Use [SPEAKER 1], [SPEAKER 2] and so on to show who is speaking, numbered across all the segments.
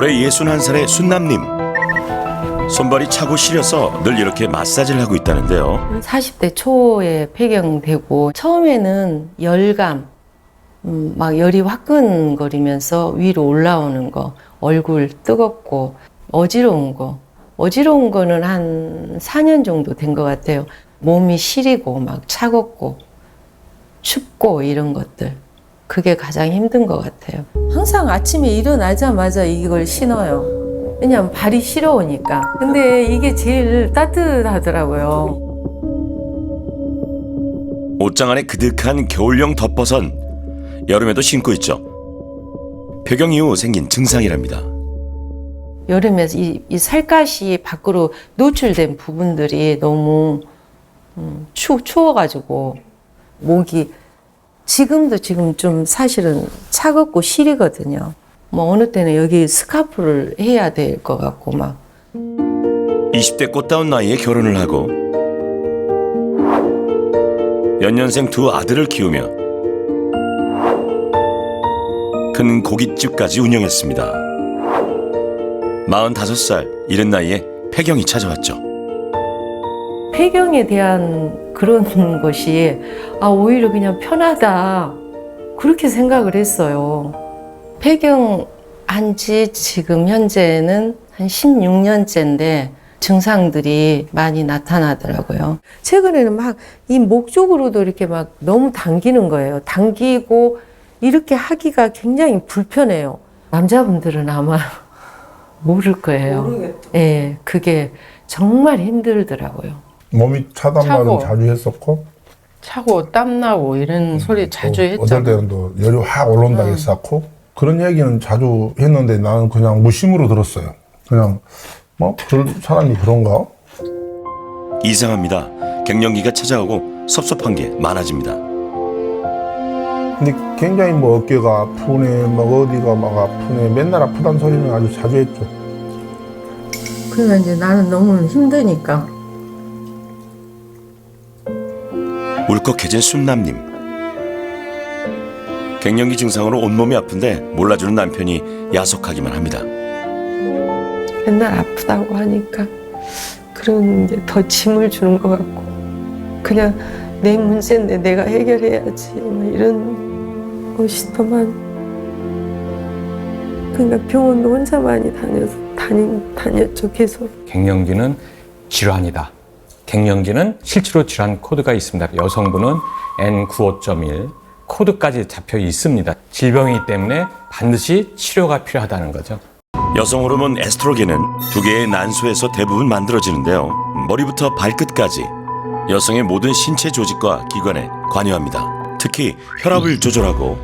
[SPEAKER 1] 올해 61살의 순남님. 손발이 차고 시려서 늘 이렇게 마사지를 하고 있다는데요.
[SPEAKER 2] 40대 초에 폐경되고 처음에는 열감, 막 열이 화끈거리면서 위로 올라오는 거, 얼굴 뜨겁고 어지러운 거는 한 4년 정도 된 것 같아요. 몸이 시리고 막 차갑고 춥고 이런 것들. 그게 가장 힘든 것 같아요. 항상 아침에 일어나자마자 이걸 신어요. 왜냐면 발이 시려우니까. 근데 이게 제일 따뜻하더라고요.
[SPEAKER 1] 옷장 안에 그득한 겨울용 덮버선. 여름에도 신고 있죠. 폐경 이후 생긴 증상이랍니다.
[SPEAKER 2] 여름에 이 살갗이 밖으로 노출된 부분들이 너무 추워가지고 목이 지금 좀 사실은 차갑고 시리거든요. 뭐 어느 때는 여기 스카프를 해야 될 것 같고 막.
[SPEAKER 1] 20대 꽃다운 나이에 결혼을 하고 연년생 두 아들을 키우며 큰 고깃집까지 운영했습니다. 45살 이른 나이에 폐경이 찾아왔죠.
[SPEAKER 2] 폐경에 대한 그런 것이 오히려 그냥 편하다 그렇게 생각을 했어요. 폐경한 지 지금 현재는 한 16년째인데 증상들이 많이 나타나더라고요. 최근에는 막 이 목 쪽으로도 이렇게 막 너무 당기는 거예요. 당기고 이렇게 하기가 굉장히 불편해요. 남자분들은 아마 모를 거예요.
[SPEAKER 3] 모르겠다.
[SPEAKER 2] 예, 그게 정말 힘들더라고요.
[SPEAKER 4] 몸이 차단 말은 자주 했었고
[SPEAKER 3] 차고 땀나고 이런 소리 자주
[SPEAKER 4] 또
[SPEAKER 3] 했잖아.
[SPEAKER 4] 어떨 때는 또 열이 확 올라온다 했었고 그런 얘기는 자주 했는데 나는 그냥 무심으로 들었어요. 그냥 뭐 그럴 사람이 그런가?
[SPEAKER 1] 이상합니다. 갱년기가 찾아오고 섭섭한 게 많아집니다.
[SPEAKER 4] 근데 굉장히 뭐 어깨가 아프네, 막 어디가 막 아프네, 맨날 아프다는 소리는 아주 자주 했죠.
[SPEAKER 2] 그러니까 이제 나는 너무 힘드니까.
[SPEAKER 1] 울컥해진 순남님. 갱년기 증상으로 온몸이 아픈데 몰라주는 남편이 야속하기만 합니다.
[SPEAKER 3] 맨날 아프다고 하니까 그런 게 더 짐을 주는 것 같고 그냥 내 문제인데 내가 해결해야지 뭐 이런 것이 더 그러니까 병원도 혼자 많이 다녔죠 계속.
[SPEAKER 5] 갱년기는 질환이다. 갱년기는 실제로 질환 코드가 있습니다. 여성분은 N95.1 코드까지 잡혀 있습니다. 질병이기 때문에 반드시 치료가 필요하다는 거죠.
[SPEAKER 1] 여성 호르몬 에스트로겐은 두 개의 난소에서 대부분 만들어지는데요. 머리부터 발끝까지 여성의 모든 신체 조직과 기관에 관여합니다. 특히 혈압을 조절하고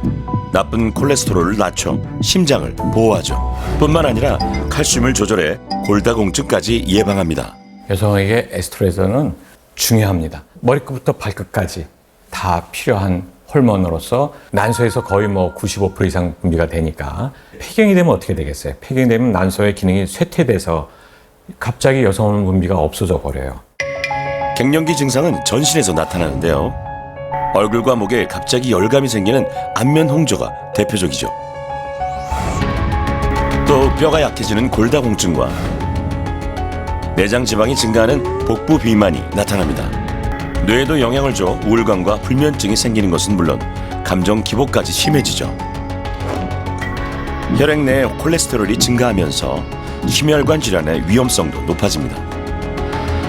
[SPEAKER 1] 나쁜 콜레스테롤을 낮춰 심장을 보호하죠. 뿐만 아니라 칼슘을 조절해 골다공증까지 예방합니다.
[SPEAKER 5] 여성에게 에스트로겐은 중요합니다. 머리끝부터 발끝까지 다 필요한 호르몬으로서 난소에서 거의 95% 이상 분비가 되니까 폐경이 되면 어떻게 되겠어요? 폐경이 되면 난소의 기능이 쇠퇴돼서 갑자기 여성 호르몬 분비가 없어져 버려요.
[SPEAKER 1] 갱년기 증상은 전신에서 나타나는데요. 얼굴과 목에 갑자기 열감이 생기는 안면 홍조가 대표적이죠. 또 뼈가 약해지는 골다공증과 내장 지방이 증가하는 복부 비만이 나타납니다. 뇌에도 영향을 줘 우울감과 불면증이 생기는 것은 물론 감정 기복까지 심해지죠. 혈액 내 콜레스테롤이 증가하면서 심혈관 질환의 위험성도 높아집니다.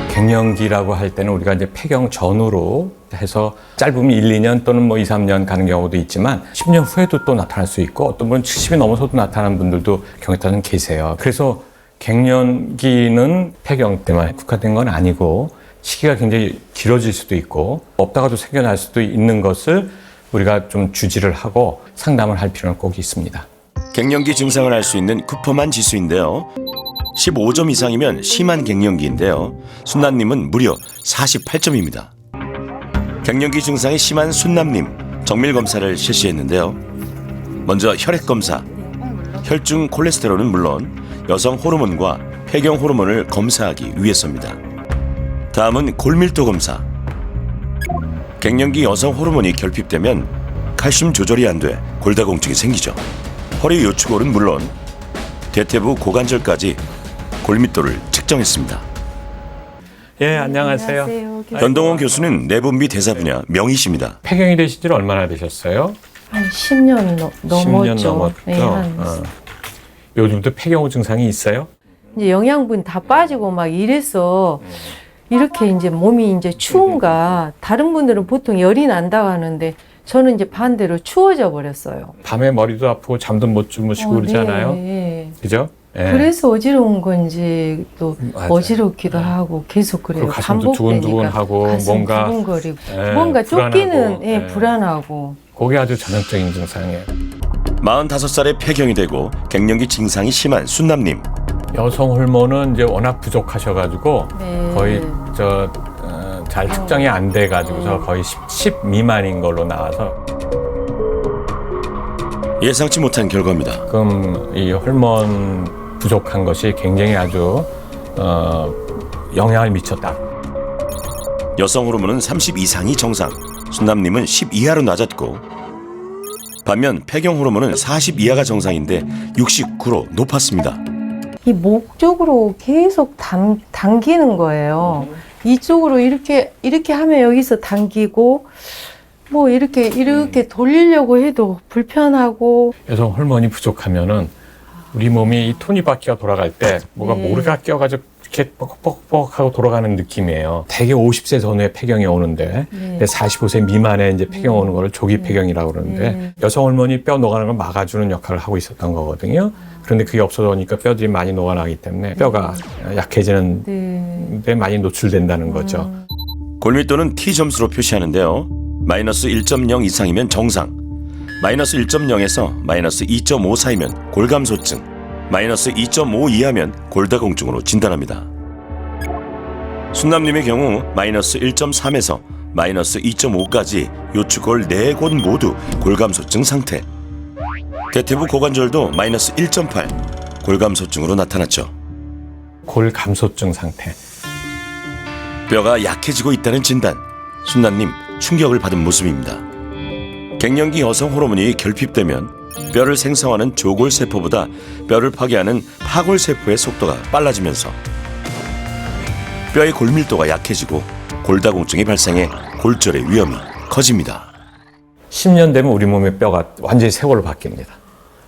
[SPEAKER 5] 갱년기라고 할 때는 우리가 이제 폐경 전후로 해서 짧으면 1, 2년 또는 2, 3년 가는 경우도 있지만 10년 후에도 또 나타날 수 있고 어떤 분은 70이 넘어서도 나타나는 분들도 경우에 따라서는 계세요. 그래서 갱년기는 폐경 때만 국한된 건 아니고 시기가 굉장히 길어질 수도 있고 없다가도 생겨날 수도 있는 것을 우리가 좀 주지를 하고 상담을 할 필요는 꼭 있습니다.
[SPEAKER 1] 갱년기 증상을 알 수 있는 쿠퍼만 지수인데요. 15점 이상이면 심한 갱년기인데요. 순남님은 무려 48점입니다. 갱년기 증상이 심한 순남님 정밀 검사를 실시했는데요. 먼저 혈액 검사. 혈중 콜레스테롤은 물론 여성 호르몬과 폐경 호르몬을 검사하기 위해서입니다. 다음은 골밀도 검사. 갱년기 여성 호르몬이 결핍되면 칼슘 조절이 안 돼 골다공증이 생기죠. 허리 요추골은 물론 대퇴부 고관절까지 골밀도를 측정했습니다.
[SPEAKER 5] 예, 안녕하세요.
[SPEAKER 1] 변동원 교수는 내분비 대사 분야 명의십니다.
[SPEAKER 5] 폐경이 되신 지 얼마나 되셨어요?
[SPEAKER 2] 한 10년 넘었죠.
[SPEAKER 5] 10년 넘었죠.
[SPEAKER 2] 네,
[SPEAKER 5] 요즘도 폐경후 증상이 있어요?
[SPEAKER 2] 이제 영양분 다 빠지고 막 이래서 이렇게 이제 몸이 이제 추운가. 다른 분들은 보통 열이 난다고 하는데 저는 이제 반대로 추워져 버렸어요.
[SPEAKER 5] 밤에 머리도 아프고 잠도 못 주무시고 그러잖아요.
[SPEAKER 2] 네.
[SPEAKER 5] 그죠? 예.
[SPEAKER 2] 그래서 어지러운 건지 또
[SPEAKER 5] 맞아요.
[SPEAKER 2] 어지럽기도 하고 계속 그래요.
[SPEAKER 5] 그리고 가슴도 두근두근하고
[SPEAKER 2] 가슴
[SPEAKER 5] 뭔가
[SPEAKER 2] 두근거리고
[SPEAKER 5] 예,
[SPEAKER 2] 뭔가 쫓기는
[SPEAKER 5] 불안하고,
[SPEAKER 2] 예,
[SPEAKER 5] 예.
[SPEAKER 2] 불안하고.
[SPEAKER 5] 그게 아주 전형적인 증상이에요.
[SPEAKER 1] 45살에 폐경이 되고 갱년기 증상이 심한 순남님.
[SPEAKER 5] 여성 호르몬은 이제 워낙 부족하셔가지고
[SPEAKER 2] 네.
[SPEAKER 5] 거의 잘 측정이 안 돼가지고서 거의 10 미만인 걸로 나와서
[SPEAKER 1] 예상치 못한 결과입니다.
[SPEAKER 5] 그럼 이 호르몬 부족한 것이 굉장히 아주 영향을 미쳤다.
[SPEAKER 1] 여성 호르몬은 30 이상이 정상, 순남님은 10 이하로 낮았고 반면 폐경 호르몬은 40 이하가 정상인데 69로 높았습니다.
[SPEAKER 2] 이 목 쪽으로 계속 당기는 거예요. 이쪽으로 이렇게 하면 여기서 당기고 뭐 이렇게 돌리려고 해도 불편하고.
[SPEAKER 5] 여성 호르몬이 부족하면은 우리 몸이 이 톱니바퀴가 돌아갈 때 뭐가
[SPEAKER 2] 네.
[SPEAKER 5] 모래가 끼어가지고 이렇게 뻑뻑뻑 하고 돌아가는 느낌이에요. 대개 50세 전후에 폐경이 오는데
[SPEAKER 2] 네.
[SPEAKER 5] 45세 미만에 이제 폐경 오는 거를 조기 폐경이라고 그러는데
[SPEAKER 2] 네.
[SPEAKER 5] 여성 호르몬이 뼈 녹아나는 걸 막아주는 역할을 하고 있었던 거거든요. 그런데 그게 없어지니까 뼈들이 많이 녹아나기 때문에 뼈가 약해지는
[SPEAKER 2] 네.
[SPEAKER 5] 데 많이 노출된다는 거죠.
[SPEAKER 1] 골밀도는 T 점수로 표시하는데요. 마이너스 1.0 이상이면 정상, 마이너스 1.0에서 마이너스 2.5 사이면 골감소증, 마이너스 2.5 이하면 골다공증으로 진단합니다. 순남님의 경우 마이너스 1.3에서 마이너스 2.5까지 요추골 4곳 모두 골감소증 상태. 대퇴부 고관절도 마이너스 1.8 골감소증으로 나타났죠.
[SPEAKER 5] 골감소증 상태.
[SPEAKER 1] 뼈가 약해지고 있다는 진단. 순남님 충격을 받은 모습입니다. 갱년기 여성 호르몬이 결핍되면 뼈를 생성하는 조골세포보다 뼈를 파괴하는 파골세포의 속도가 빨라지면서 뼈의 골밀도가 약해지고 골다공증이 발생해 골절의 위험이 커집니다.
[SPEAKER 5] 10년 되면 우리 몸의 뼈가 완전히 새 걸로 바뀝니다.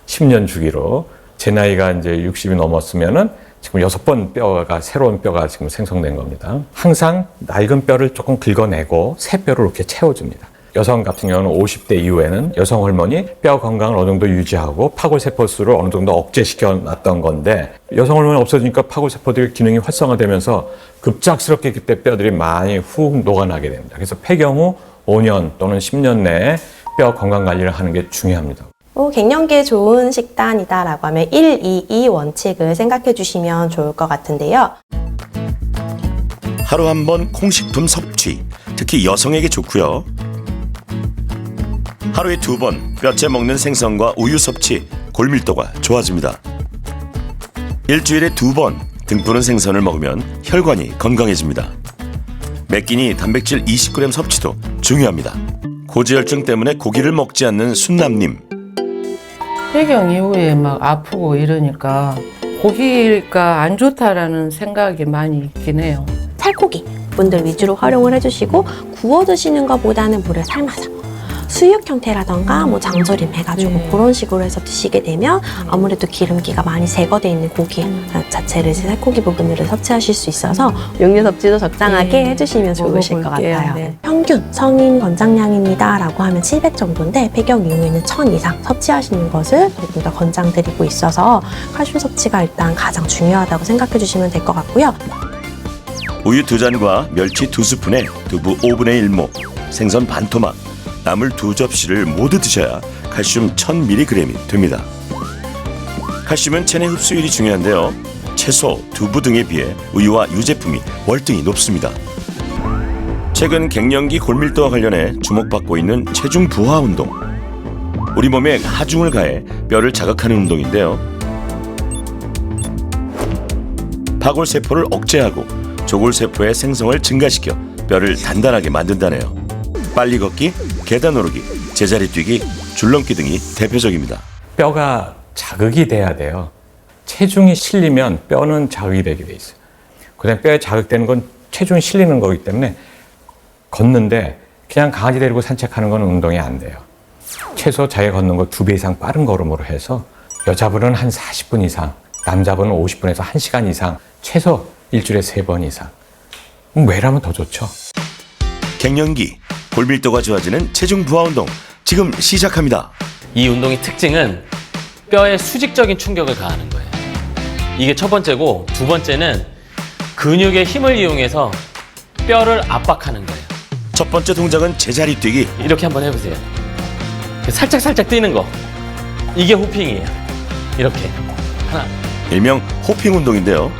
[SPEAKER 5] 10년 주기로. 제 나이가 이제 60이 넘었으면은 지금 6번 뼈가, 새로운 뼈가 지금 생성된 겁니다. 항상 낡은 뼈를 조금 긁어내고 새 뼈를 이렇게 채워줍니다. 여성 같은 경우는 50대 이후에는 여성 호르몬이 뼈 건강을 어느 정도 유지하고 파골세포 수를 어느 정도 억제시켜 놨던 건데 여성 호르몬이 없어지니까 파골세포들의 기능이 활성화되면서 급작스럽게 그때 뼈들이 많이 훅 녹아나게 됩니다. 그래서 폐경 후 5년 또는 10년 내에 뼈 건강 관리를 하는 게 중요합니다.
[SPEAKER 6] 갱년기에 좋은 식단이다라고 하면 1-2-2 원칙을 생각해 주시면 좋을 것 같은데요.
[SPEAKER 1] 하루 한 번 콩식품 섭취, 특히 여성에게 좋고요. 하루에 2번 뼈째 먹는 생선과 우유 섭취, 골밀도가 좋아집니다. 일주일에 2번 등푸른 생선을 먹으면 혈관이 건강해집니다. 매 끼니 단백질 20g 섭취도 중요합니다. 고지혈증 때문에 고기를 먹지 않는 순남님.
[SPEAKER 2] 폐경 이후에 막 아프고 이러니까 고기가 안 좋다라는 생각이 많이 있긴 해요.
[SPEAKER 6] 살코기 분들 위주로 활용을 해주시고 구워 드시는 것보다는 물에 삶아서 수육 형태라던가 뭐 장조림 해가지고
[SPEAKER 2] 네.
[SPEAKER 6] 그런 식으로 해서 드시게 되면 아무래도 기름기가 많이 제거되어 있는 고기 자체를 이제 살코기 부분들을 섭취하실 수 있어서 육류 섭취도 적당하게
[SPEAKER 2] 네.
[SPEAKER 6] 해주시면 좋으실 것
[SPEAKER 2] 먹어볼게요.
[SPEAKER 6] 같아요.
[SPEAKER 2] 네.
[SPEAKER 6] 평균 성인 권장량입니다 라고 하면 700 정도인데 폐경 이후에는 1000 이상 섭취하시는 것을 조금 더 권장드리고 있어서 칼슘 섭취가 일단 가장 중요하다고 생각해 주시면 될 것 같고요.
[SPEAKER 1] 우유 2잔과 멸치 2스푼에 두부 5분의 1모, 생선 반 토막, 나물 2접시를 모두 드셔야 칼슘 1000mg이 됩니다. 칼슘은 체내 흡수율이 중요한데요. 채소, 두부 등에 비해 우유와 유제품이 월등히 높습니다. 최근 갱년기 골밀도와 관련해 주목받고 있는 체중 부하 운동. 우리 몸에 하중을 가해 뼈를 자극하는 운동인데요. 파골세포를 억제하고 조골세포의 생성을 증가시켜 뼈를 단단하게 만든다네요. 빨리 걷기, 계단 오르기, 제자리 뛰기, 줄넘기 등이 대표적입니다.
[SPEAKER 5] 뼈가 자극이 돼야 돼요. 체중이 실리면 뼈는 자극이 되게 돼 있어요. 그다음에 뼈에 자극되는 건 체중이 실리는 거기 때문에 걷는데 그냥 강아지 데리고 산책하는 건 운동이 안 돼요. 최소 자기가 걷는 걸 2배 이상 빠른 걸음으로 해서 여자분은 한 40분 이상, 남자분은 50분에서 1시간 이상, 최소 일주일에 3번 이상. 매라면 더 좋죠.
[SPEAKER 1] 갱년기, 골밀도가 좋아지는 체중 부하 운동 지금 시작합니다.
[SPEAKER 7] 이 운동의 특징은 뼈에 수직적인 충격을 가하는 거예요. 이게 첫 번째고, 두 번째는 근육의 힘을 이용해서 뼈를 압박하는 거예요.
[SPEAKER 1] 첫 번째 동작은 제자리 뛰기.
[SPEAKER 7] 이렇게 한번 해보세요. 살짝 뛰는 거. 이게 호핑이에요. 이렇게. 하나.
[SPEAKER 1] 일명 호핑 운동인데요.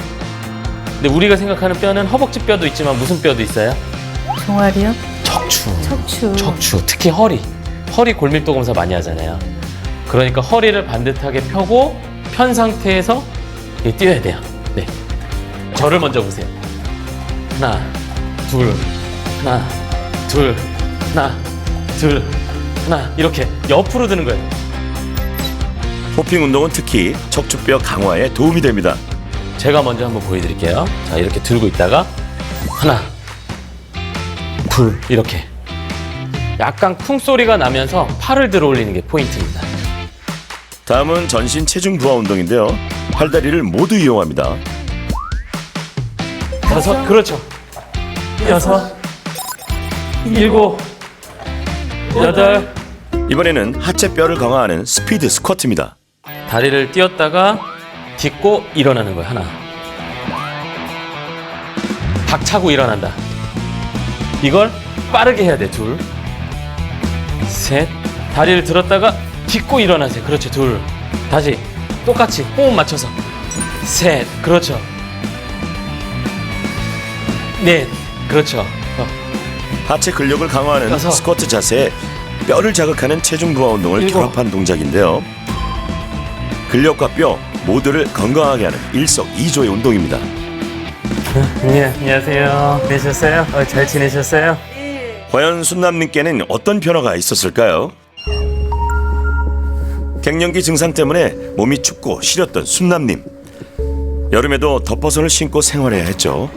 [SPEAKER 7] 근데 우리가 생각하는 뼈는 허벅지 뼈도 있지만 무슨 뼈도 있어요?
[SPEAKER 2] 종아리요?
[SPEAKER 7] 척추.
[SPEAKER 2] 척추.
[SPEAKER 7] 특히 허리. 허리 골밀도 검사 많이 하잖아요. 그러니까 허리를 반듯하게 펴고 편 상태에서 이렇게 뛰어야 돼요. 네. 저를 먼저 보세요. 하나, 둘, 하나, 둘, 하나, 둘, 하나. 이렇게 옆으로 드는 거예요.
[SPEAKER 1] 호핑 운동은 특히 척추뼈 강화에 도움이 됩니다.
[SPEAKER 7] 제가 먼저 한번 보여드릴게요. 자, 이렇게 들고 있다가 하나, 둘, 이렇게. 약간 쿵 소리가 나면서 팔을 들어 올리는 게 포인트입니다.
[SPEAKER 1] 다음은 전신 체중 부하 운동인데요. 팔다리를 모두 이용합니다.
[SPEAKER 7] 여섯, 그렇죠. 여섯, 일곱, 여덟.
[SPEAKER 1] 이번에는 하체 뼈를 강화하는 스피드 스쿼트입니다.
[SPEAKER 7] 다리를 띄었다가 딛고 일어나는 거예요. 하나. 박차고 일어난다. 이걸 빠르게 해야 돼. 둘, 셋. 다리를 들었다가 딛고 일어나세요. 그렇죠. 둘. 다시 똑같이 호흡 맞춰서. 셋. 그렇죠. 넷. 그렇죠.
[SPEAKER 1] 하체 근력을 강화하는
[SPEAKER 7] 여섯.
[SPEAKER 1] 스쿼트 자세에 뼈를 자극하는 체중 부하 운동을
[SPEAKER 7] 일곱.
[SPEAKER 1] 결합한 동작인데요. 근력과 뼈 모두를 건강하게 하는 일석이조의 운동입니다.
[SPEAKER 7] 네, 안녕하세요. 지내셨어요? 잘 지내셨어요?
[SPEAKER 1] 과연 순남님께는 어떤 변화가 있었을까요? 갱년기 증상 때문에 몸이 춥고 시렸던 순남님. 여름에도 덮버섯을 신고 생활해야 했죠.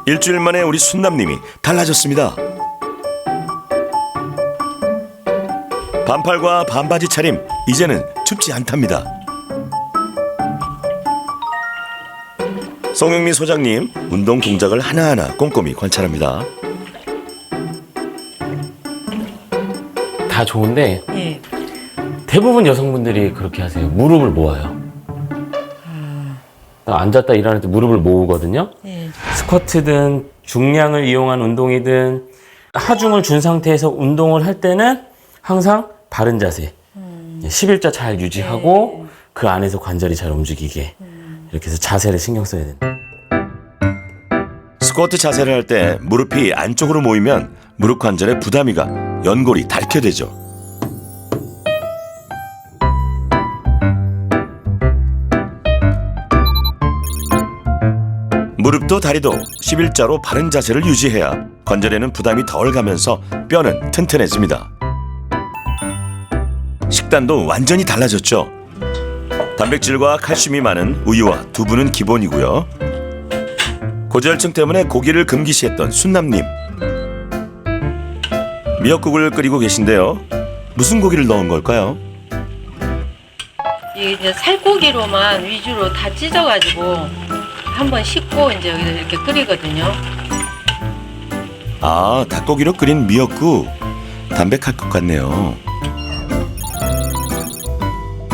[SPEAKER 1] 일주일 만에 우리 순남님이 달라졌습니다. 반팔과 반바지 차림, 이제는 춥지 않답니다. 송영미 소장님, 운동 동작을 하나하나 꼼꼼히 관찰합니다.
[SPEAKER 7] 다 좋은데
[SPEAKER 2] 예.
[SPEAKER 7] 대부분 여성분들이 그렇게 하세요. 무릎을 모아요. 앉았다 일어날 때 무릎을 모으거든요.
[SPEAKER 2] 예.
[SPEAKER 7] 스쿼트든 중량을 이용한 운동이든 하중을 준 상태에서 운동을 할 때는 항상 바른 자세. 11자 잘 유지하고 그 안에서 관절이 잘 움직이게 이렇게 해서 자세를 신경 써야 된다.
[SPEAKER 1] 스쿼트 자세를 할 때 무릎이 안쪽으로 모이면 무릎 관절에 부담이 가 연골이 닳게 되죠. 무릎도 다리도 11자로 바른 자세를 유지해야 관절에는 부담이 덜 가면서 뼈는 튼튼해집니다. 식단도 완전히 달라졌죠. 단백질과 칼슘이 많은 우유와 두부는 기본이고요. 고지혈증 때문에 고기를 금기시했던 순남님. 미역국을 끓이고 계신데요. 무슨 고기를 넣은 걸까요?
[SPEAKER 2] 이제 살코기로만 위주로 다 찢어가지고 한번 씻고 이제 여기다 이렇게 끓이거든요.
[SPEAKER 1] 아, 닭고기로 끓인 미역국. 담백할 것 같네요.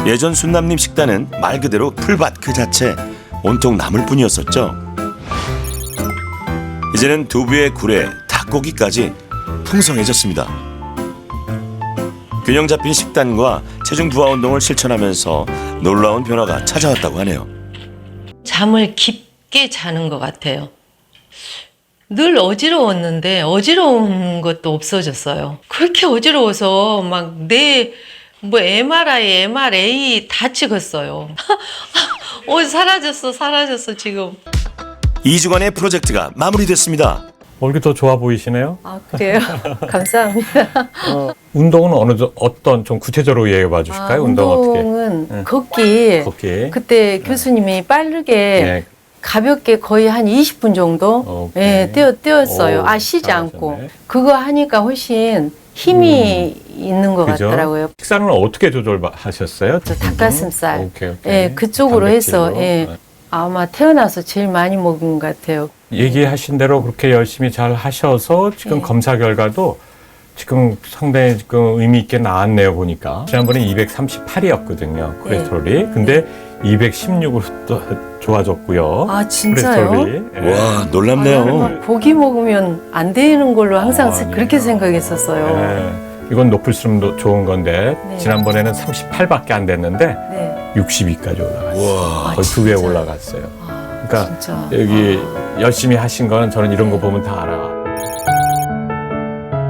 [SPEAKER 1] 예전 순남님 식단은 말 그대로 풀밭 그 자체, 온통 나물뿐이었었죠. 이제는 두부에 굴에 닭고기까지 풍성해졌습니다. 균형 잡힌 식단과 체중 부하 운동을 실천하면서 놀라운 변화가 찾아왔다고 하네요.
[SPEAKER 2] 잠을 깊게 자는 것 같아요. 늘 어지러웠는데 어지러운 것도 없어졌어요. 그렇게 어지러워서 막 내 뭐 MRI, MRA 다 찍었어요. 사라졌어 지금.
[SPEAKER 1] 2주간의 프로젝트가 마무리됐습니다.
[SPEAKER 5] 얼굴이 더 좋아 보이시네요.
[SPEAKER 2] 아, 그래요? 감사합니다.
[SPEAKER 5] 운동은 어떤 좀 구체적으로 얘기해 봐 주실까요? 운동 어떻게?
[SPEAKER 2] 운동은
[SPEAKER 5] 네.
[SPEAKER 2] 걷기. 그때 교수님이 빠르게
[SPEAKER 5] 네.
[SPEAKER 2] 가볍게 거의 한 20분 정도
[SPEAKER 5] 오케이.
[SPEAKER 2] 뛰었어요.
[SPEAKER 5] 오,
[SPEAKER 2] 쉬지
[SPEAKER 5] 잘하셨네.
[SPEAKER 2] 않고. 그거 하니까 훨씬 힘이 있는 것
[SPEAKER 5] 그죠?
[SPEAKER 2] 같더라고요.
[SPEAKER 5] 식사는 어떻게 조절하셨어요?
[SPEAKER 2] 저 닭가슴살.
[SPEAKER 5] 오케이.
[SPEAKER 2] 예, 그쪽으로 해서
[SPEAKER 5] 단백질로.
[SPEAKER 2] 아마 태어나서 제일 많이 먹은 것 같아요.
[SPEAKER 5] 얘기하신 대로 그렇게 열심히 잘 하셔서 지금
[SPEAKER 2] 네.
[SPEAKER 5] 검사 결과도 지금 상당히 지금 의미 있게 나왔네요, 보니까. 지난번에 238이었거든요, 콜레스테롤이. 근데 216으로 또 좋아졌고요.
[SPEAKER 2] 아, 진짜요?
[SPEAKER 5] 콜레스테롤이. 예.
[SPEAKER 1] 와, 놀랍네요.
[SPEAKER 2] 고기 먹으면 안 되는 걸로 항상
[SPEAKER 5] 아니에요.
[SPEAKER 2] 그렇게 생각했었어요.
[SPEAKER 5] 예. 이건 높을수록 좋은 건데
[SPEAKER 2] 네.
[SPEAKER 5] 지난번에는 38밖에 안 됐는데
[SPEAKER 2] 네.
[SPEAKER 5] 62까지 올라갔어요.
[SPEAKER 1] 와.
[SPEAKER 5] 거의 2배
[SPEAKER 2] 진짜?
[SPEAKER 5] 올라갔어요.
[SPEAKER 2] 아,
[SPEAKER 5] 그러니까
[SPEAKER 2] 진짜.
[SPEAKER 5] 여기 열심히 하신 거는 저는 이런 거 보면 다 알아.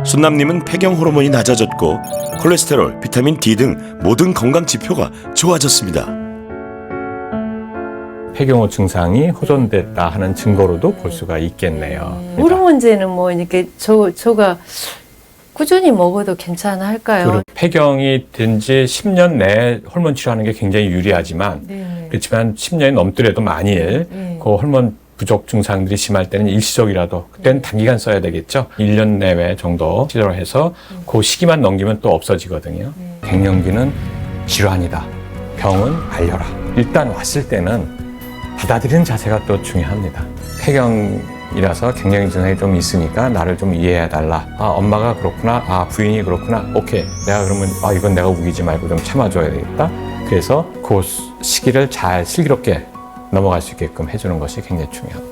[SPEAKER 1] 순남님은 폐경 호르몬이 낮아졌고 콜레스테롤, 비타민 D 등 모든 건강 지표가 좋아졌습니다.
[SPEAKER 5] 폐경후 증상이 호전됐다 하는 증거로도 볼 수가 있겠네요.
[SPEAKER 2] 호르몬제는 뭐 이렇게 저가 꾸준히 먹어도 괜찮아 할까요?
[SPEAKER 5] 그리고 폐경이 된 지 10년 내에 호르몬 치료하는 게 굉장히 유리하지만
[SPEAKER 2] 네.
[SPEAKER 5] 그렇지만 10년이 넘더라도 만일
[SPEAKER 2] 네.
[SPEAKER 5] 그 호르몬 부족 증상들이 심할 때는 일시적이라도 그때는 단기간 써야 되겠죠. 1년 내외 정도 치료를 해서 그 시기만 넘기면 또 없어지거든요. 갱년기는 질환이다. 병은 알려라. 일단 왔을 때는 받아들이는 자세가 또 중요합니다. 폐경이라서 갱년기 증상이 좀 있으니까 나를 좀 이해해 달라. 아, 엄마가 그렇구나. 아, 부인이 그렇구나. 오케이. 내가 그러면 이건 내가 우기지 말고 좀 참아줘야 되겠다. 그래서 그 시기를 잘 슬기롭게 넘어갈 수 있게끔 해주는 것이 굉장히 중요합니다.